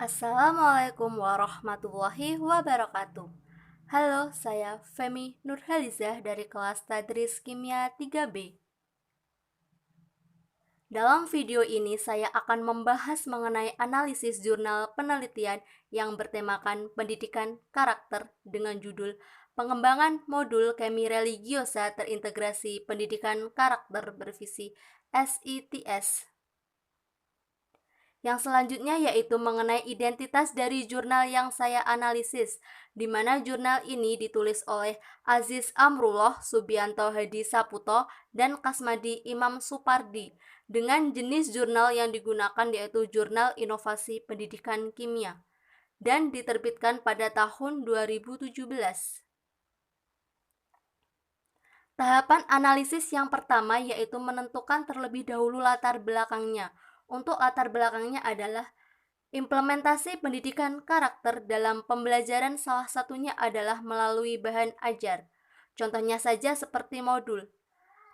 Assalamualaikum warahmatullahi wabarakatuh. Halo, saya Femi Nurhalizah dari kelas Tadris Kimia 3B. Dalam video ini saya akan membahas mengenai analisis jurnal penelitian yang bertemakan pendidikan karakter dengan judul Pengembangan Modul Kemi Religiosa Terintegrasi Pendidikan Karakter Bervisi SITS. Yang selanjutnya yaitu mengenai identitas dari jurnal yang saya analisis, di mana jurnal ini ditulis oleh Aziz Amrullah Subianto Hadi Saputo dan Kasmadi Imam Supardi, dengan jenis jurnal yang digunakan yaitu Jurnal Inovasi Pendidikan Kimia, dan diterbitkan pada tahun 2017. Tahapan analisis yang pertama yaitu menentukan terlebih dahulu latar belakangnya. Untuk latar belakangnya adalah implementasi pendidikan karakter dalam pembelajaran salah satunya adalah melalui bahan ajar. Contohnya saja seperti modul.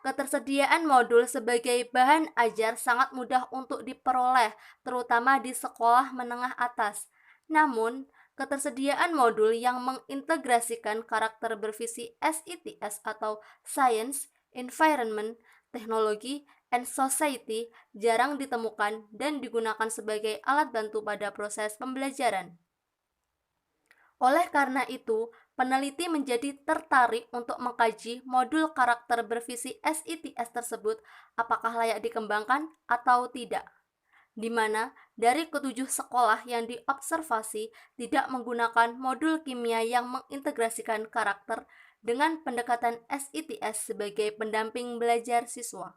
Ketersediaan modul sebagai bahan ajar sangat mudah untuk diperoleh, terutama di sekolah menengah atas. Namun, ketersediaan modul yang mengintegrasikan karakter bervisi SITS atau Science, Environment, Teknologi, and Society jarang ditemukan dan digunakan sebagai alat bantu pada proses pembelajaran. Oleh karena itu, peneliti menjadi tertarik untuk mengkaji modul karakter bervisi SITS tersebut apakah layak dikembangkan atau tidak, di mana dari ketujuh sekolah yang diobservasi tidak menggunakan modul kimia yang mengintegrasikan karakter dengan pendekatan SITS sebagai pendamping belajar siswa.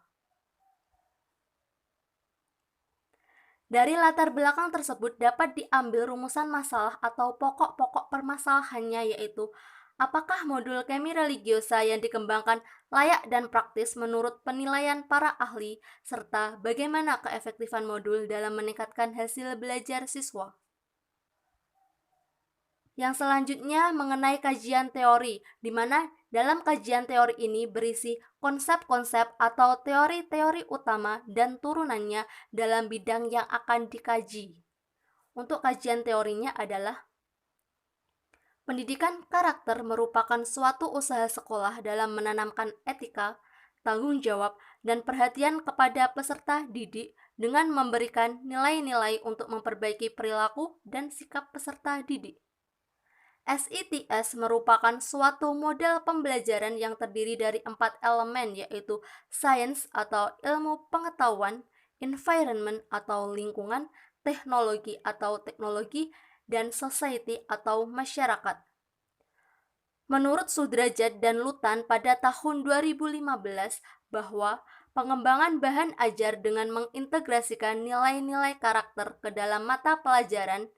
Dari latar belakang tersebut dapat diambil rumusan masalah atau pokok-pokok permasalahannya, yaitu apakah modul kemi religiosa yang dikembangkan layak dan praktis menurut penilaian para ahli, serta bagaimana keefektifan modul dalam meningkatkan hasil belajar siswa. Yang selanjutnya mengenai kajian teori, di mana dalam kajian teori ini berisi konsep-konsep atau teori-teori utama dan turunannya dalam bidang yang akan dikaji. Untuk kajian teorinya adalah pendidikan karakter merupakan suatu usaha sekolah dalam menanamkan etika, tanggung jawab, dan perhatian kepada peserta didik dengan memberikan nilai-nilai untuk memperbaiki perilaku dan sikap peserta didik. SITS merupakan suatu model pembelajaran yang terdiri dari 4 elemen, yaitu science atau ilmu pengetahuan, environment atau lingkungan, teknologi atau teknologi, dan society atau masyarakat. Menurut Sudrajat dan Lutan pada tahun 2015 bahwa pengembangan bahan ajar dengan mengintegrasikan nilai-nilai karakter ke dalam mata pelajaran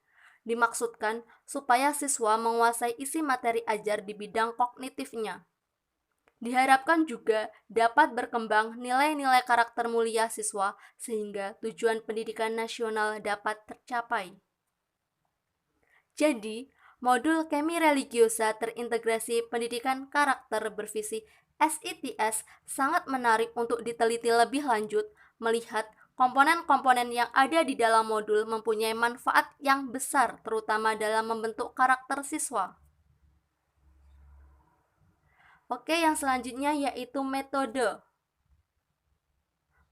dimaksudkan supaya siswa menguasai isi materi ajar di bidang kognitifnya. Diharapkan juga dapat berkembang nilai-nilai karakter mulia siswa sehingga tujuan pendidikan nasional dapat tercapai. Jadi, modul kemi religiosa terintegrasi pendidikan karakter bervisi SITS sangat menarik untuk diteliti lebih lanjut, melihat komponen-komponen yang ada di dalam modul mempunyai manfaat yang besar, terutama dalam membentuk karakter siswa. Oke, yang selanjutnya yaitu metode.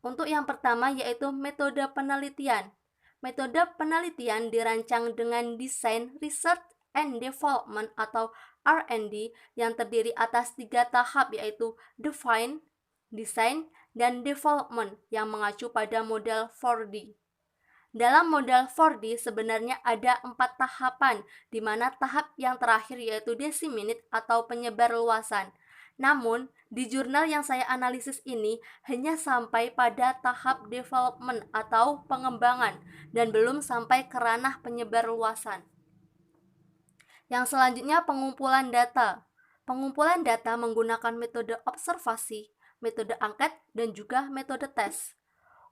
Untuk yang pertama yaitu metode penelitian. Metode penelitian dirancang dengan desain Research and Development atau R&D yang terdiri atas 3 tahap, yaitu Define, Design, dan Development yang mengacu pada model 4D. Dalam model 4D sebenarnya ada 4 tahapan, di mana tahap yang terakhir yaitu disseminate atau penyebar luasan. Namun, di jurnal yang saya analisis ini hanya sampai pada tahap development atau pengembangan dan belum sampai ke ranah penyebar luasan. Yang selanjutnya pengumpulan data. Pengumpulan data menggunakan metode observasi, metode angket, dan juga metode tes.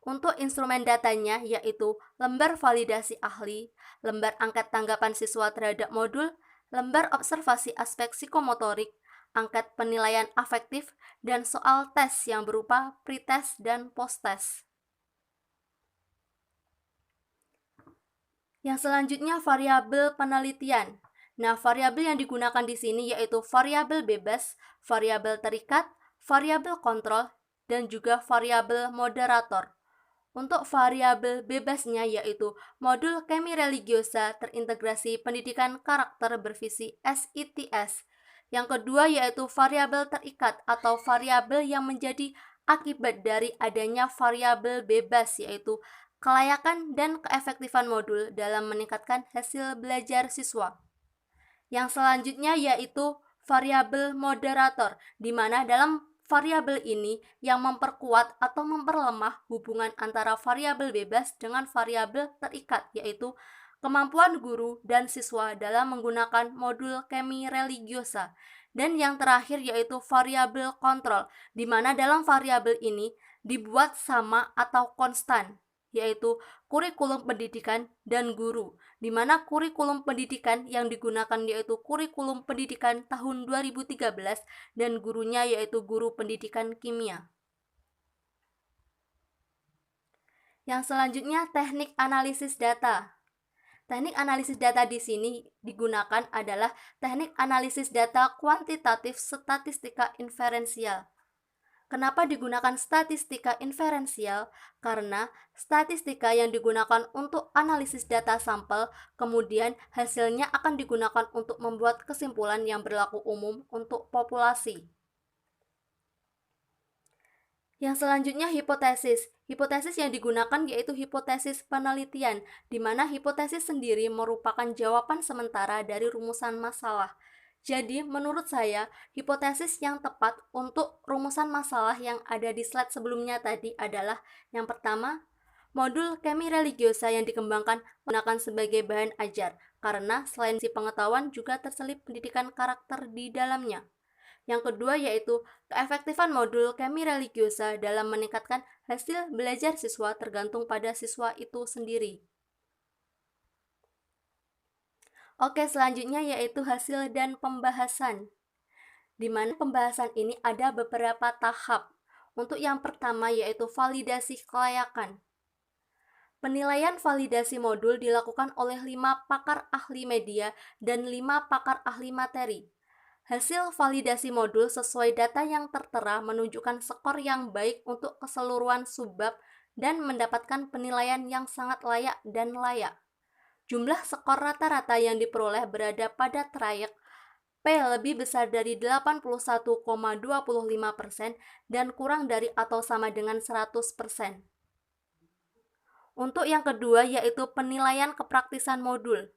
Untuk instrumen datanya yaitu lembar validasi ahli, lembar angket tanggapan siswa terhadap modul, lembar observasi aspek psikomotorik, angket penilaian afektif, dan soal tes yang berupa pretest dan post-test. Yang selanjutnya variabel penelitian. Nah, variabel yang digunakan di sini yaitu variabel bebas, variabel terikat, variabel kontrol, dan juga variabel moderator. Untuk variabel bebasnya yaitu modul Kemi Religiosa terintegrasi pendidikan karakter bervisi SITS. Yang kedua yaitu variabel terikat atau variabel yang menjadi akibat dari adanya variabel bebas yaitu kelayakan dan keefektifan modul dalam meningkatkan hasil belajar siswa. Yang selanjutnya yaitu variabel moderator, di mana dalam variabel ini yang memperkuat atau memperlemah hubungan antara variabel bebas dengan variabel terikat, yaitu kemampuan guru dan siswa dalam menggunakan modul Kemi Religiosa. Dan yang terakhir yaitu variabel kontrol, di mana dalam variabel ini dibuat sama atau konstan, yaitu kurikulum pendidikan dan guru, di mana kurikulum pendidikan yang digunakan yaitu kurikulum pendidikan tahun 2013 dan gurunya yaitu guru pendidikan kimia. Yang selanjutnya teknik analisis data. Teknik analisis data di sini digunakan adalah teknik analisis data kuantitatif statistika inferensial. Kenapa digunakan statistika inferensial? Karena statistika yang digunakan untuk analisis data sampel, kemudian hasilnya akan digunakan untuk membuat kesimpulan yang berlaku umum untuk populasi. Yang selanjutnya hipotesis. Hipotesis yang digunakan yaitu hipotesis penelitian, di mana hipotesis sendiri merupakan jawaban sementara dari rumusan masalah. Jadi, menurut saya, hipotesis yang tepat untuk rumusan masalah yang ada di slide sebelumnya tadi adalah yang pertama, modul Kemi Religiosa yang dikembangkan menggunakan sebagai bahan ajar, karena selain si pengetahuan juga terselip pendidikan karakter di dalamnya. Yang kedua yaitu keefektifan modul Kemi Religiosa dalam meningkatkan hasil belajar siswa tergantung pada siswa itu sendiri. Oke, selanjutnya yaitu hasil dan pembahasan. Di mana pembahasan ini ada beberapa tahap. Untuk yang pertama yaitu validasi kelayakan. Penilaian validasi modul dilakukan oleh 5 pakar ahli media dan 5 pakar ahli materi. Hasil validasi modul sesuai data yang tertera menunjukkan skor yang baik untuk keseluruhan subbab dan mendapatkan penilaian yang sangat layak dan layak. Jumlah skor rata-rata yang diperoleh berada pada trayek P lebih besar dari 81,25% dan kurang dari atau sama dengan 100%. Untuk yang kedua yaitu penilaian kepraktisan modul.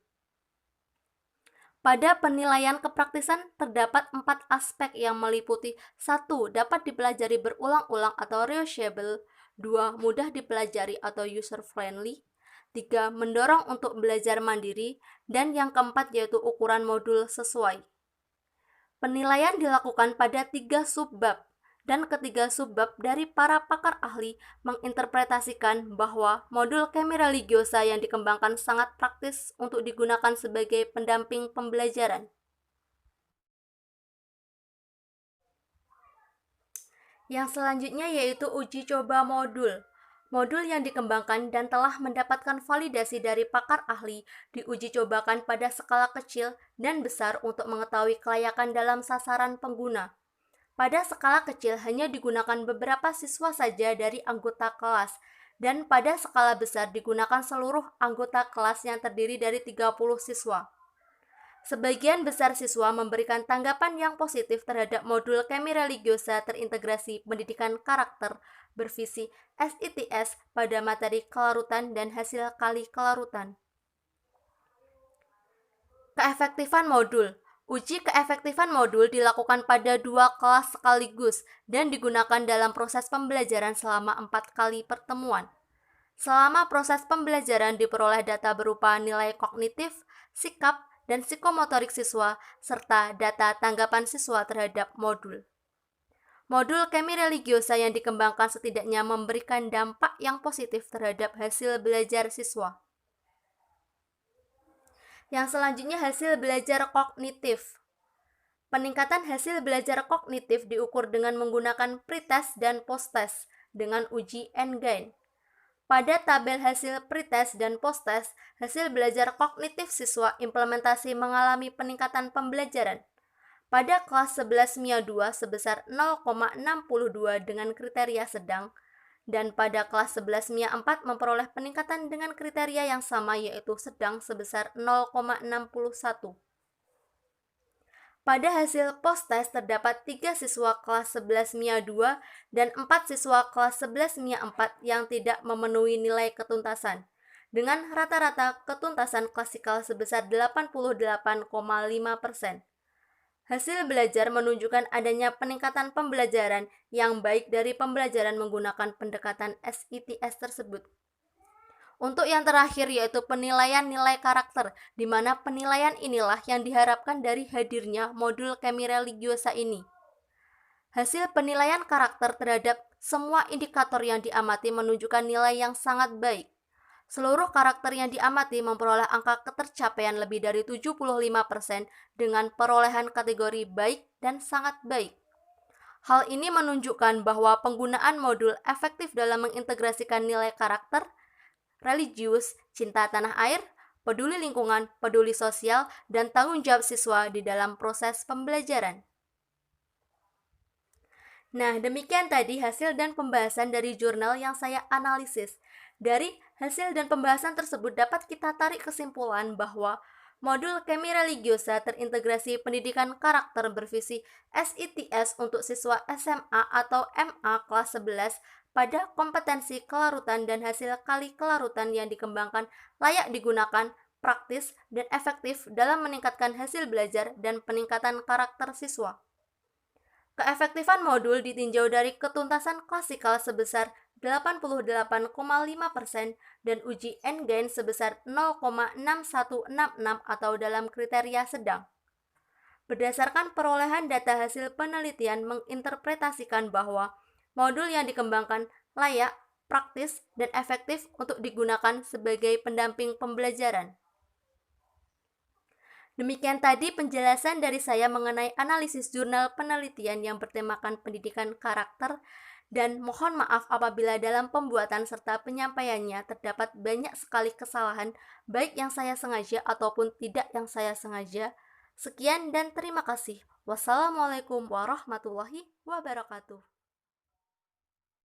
Pada penilaian kepraktisan terdapat 4 aspek yang meliputi 1. Dapat dipelajari berulang-ulang atau reusable. 2. Mudah dipelajari atau user-friendly. 3. Mendorong untuk belajar mandiri. Dan yang keempat yaitu ukuran modul sesuai. Penilaian dilakukan pada 3 subbab. Dan ketiga subbab dari para pakar ahli menginterpretasikan bahwa modul Kemi Religiosa yang dikembangkan sangat praktis untuk digunakan sebagai pendamping pembelajaran. Yang selanjutnya yaitu uji coba modul. Modul yang dikembangkan dan telah mendapatkan validasi dari pakar ahli diuji cobakan pada skala kecil dan besar untuk mengetahui kelayakan dalam sasaran pengguna. Pada skala kecil hanya digunakan beberapa siswa saja dari anggota kelas, dan pada skala besar digunakan seluruh anggota kelas yang terdiri dari 30 siswa. Sebagian besar siswa memberikan tanggapan yang positif terhadap modul Kemi Religiosa terintegrasi pendidikan karakter bervisi SITS pada materi kelarutan dan hasil kali kelarutan. Keefektifan modul. Uji keefektifan modul dilakukan pada 2 kelas sekaligus dan digunakan dalam proses pembelajaran selama 4 kali pertemuan. Selama proses pembelajaran diperoleh data berupa nilai kognitif, sikap, dan psikomotorik siswa, serta data tanggapan siswa terhadap modul. Modul Kemi Religiosa yang dikembangkan setidaknya memberikan dampak yang positif terhadap hasil belajar siswa. Yang selanjutnya hasil belajar kognitif. Peningkatan hasil belajar kognitif diukur dengan menggunakan pretest dan posttest dengan uji N-gain. Pada tabel hasil pretest dan posttest, hasil belajar kognitif siswa implementasi mengalami peningkatan pembelajaran. Pada kelas 11 MIA 2 sebesar 0,62 dengan kriteria sedang, dan pada kelas 11 MIA 4 memperoleh peningkatan dengan kriteria yang sama yaitu sedang sebesar 0,61. Pada hasil post-test terdapat 3 siswa kelas 11 MIA 2 dan 4 siswa kelas 11 MIA 4 yang tidak memenuhi nilai ketuntasan, dengan rata-rata ketuntasan klasikal sebesar 88,5%. Hasil belajar menunjukkan adanya peningkatan pembelajaran yang baik dari pembelajaran menggunakan pendekatan SITS tersebut. Untuk yang terakhir yaitu penilaian nilai karakter, di mana penilaian inilah yang diharapkan dari hadirnya modul Kemi Religiosa ini. Hasil penilaian karakter terhadap semua indikator yang diamati menunjukkan nilai yang sangat baik. Seluruh karakter yang diamati memperoleh angka ketercapaian lebih dari 75% dengan perolehan kategori baik dan sangat baik. Hal ini menunjukkan bahwa penggunaan modul efektif dalam mengintegrasikan nilai karakter, religius, cinta tanah air, peduli lingkungan, peduli sosial, dan tanggung jawab siswa di dalam proses pembelajaran. Nah, demikian tadi hasil dan pembahasan dari jurnal yang saya analisis. Dari hasil dan pembahasan tersebut dapat kita tarik kesimpulan bahwa modul Kemi Religiosa terintegrasi pendidikan karakter bervisi SITS untuk siswa SMA atau MA kelas 11 pada kompetensi kelarutan dan hasil kali kelarutan yang dikembangkan layak digunakan, praktis, dan efektif dalam meningkatkan hasil belajar dan peningkatan karakter siswa. Keefektifan modul ditinjau dari ketuntasan klasikal sebesar 88,5% dan uji N-gain sebesar 0,6166 atau dalam kriteria sedang. Berdasarkan perolehan data hasil penelitian menginterpretasikan bahwa modul yang dikembangkan layak, praktis, dan efektif untuk digunakan sebagai pendamping pembelajaran. Demikian tadi penjelasan dari saya mengenai analisis jurnal penelitian yang bertemakan pendidikan karakter, dan mohon maaf apabila dalam pembuatan serta penyampaiannya terdapat banyak sekali kesalahan, baik yang saya sengaja ataupun tidak yang saya sengaja. Sekian dan terima kasih. Wassalamualaikum warahmatullahi wabarakatuh.